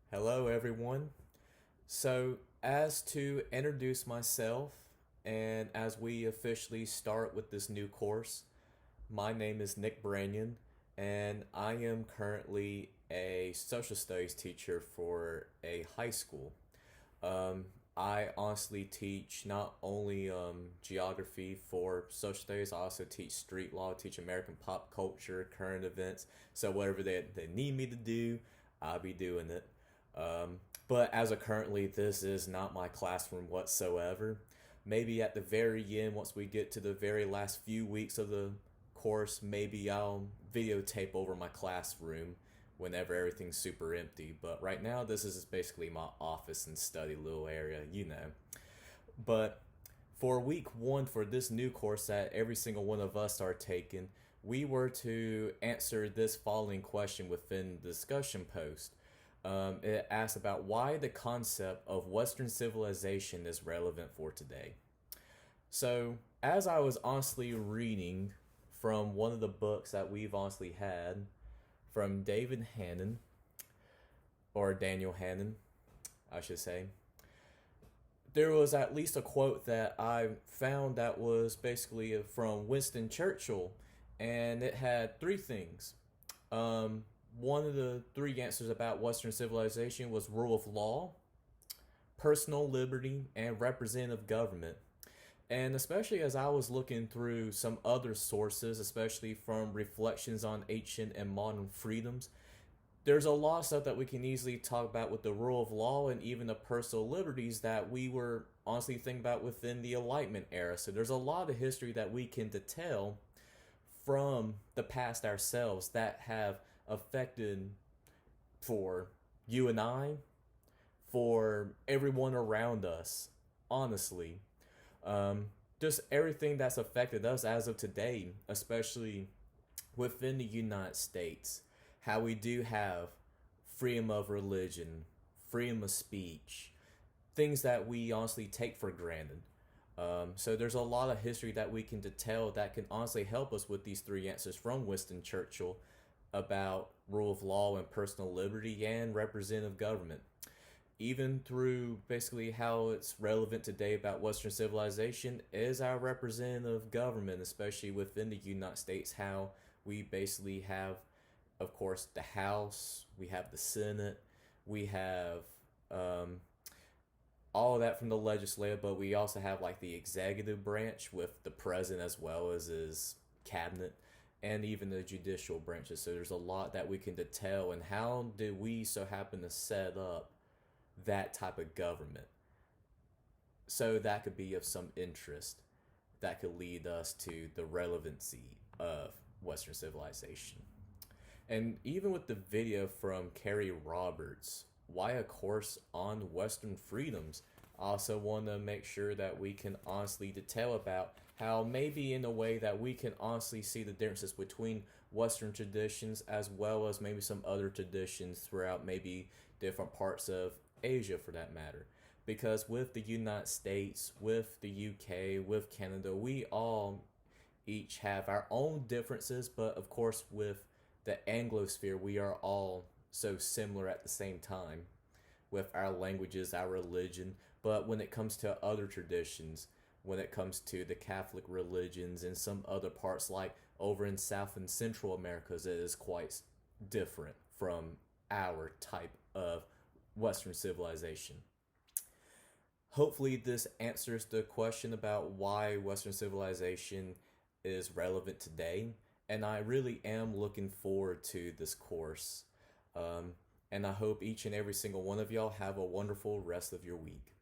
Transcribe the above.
Hello, everyone. So, as to introduce myself, and as we officially start with this new course, my name is Nick Branyan, and I am currently a social studies teacher for a high school. Um, I honestly teach not only geography for social studies, I also teach street law, teach American pop culture, current events. So, whatever they need me to do, I'll be doing it. Um, but as of currently, this is not my classroom whatsoever. Maybe at the very end, once we get to the very last few weeks of the course, maybe I'll videotape over my classroom whenever everything's super empty. But right now, this is basically my office and study little area. But for week one, for this new course that every single one of us are taking, we were to answer this following question within the discussion post. It asks about why the concept of Western civilization is relevant for today. So, as I was honestly reading from one of the books that we've honestly had from David Hannan, or Daniel Hannan, I should say, there was at least a quote that I found that was basically from Winston Churchill, and it had three things. Um, One of the three answers about Western civilization was rule of law, personal liberty, and representative government. And especially as I was looking through some other sources, especially from reflections on ancient and modern freedoms, there's a lot of stuff that we can easily talk about with the rule of law and even the personal liberties that we were honestly thinking about within the Enlightenment era. So there's a lot of history that we can detail from the past ourselves that have affected for you and I, for everyone around us, honestly. Um, just everything that's affected us as of today, especially within the United States, how we do have freedom of religion, freedom of speech, things that we honestly take for granted. So there's a lot of history that we can detail that can honestly help us with these three answers from Winston Churchill about rule of law and personal liberty and representative government. Even through basically how it's relevant today about Western civilization is our representative government, especially within the United States, how we basically have, of course, the House, we have the Senate, we have um, all of that from the legislative, but we also have like the executive branch with the president as well as his cabinet and even the judicial branches. So there's a lot that we can detail. And how did we so happen to set up that type of government? So that could be of some interest that could lead us to the relevancy of Western civilization. And even with the video from Carey Roberts, why a course on Western freedoms, I also want to make sure that we can honestly detail about how maybe in a way that we can honestly see the differences between Western traditions as well as maybe some other traditions throughout maybe different parts of Asia for that matter. Because with the United States, with the UK, with Canada, we all each have our own differences, but of course with the Anglosphere, we are all so similar at the same time with our languages, our religion. But when it comes to other traditions, when it comes to the Catholic religions and some other parts like over in South and Central Americas, it is quite different from our type of Western civilization. Hopefully, this answers the question about why Western civilization is relevant today. And I really am looking forward to this course. And I hope each and every single one of y'all have a wonderful rest of your week.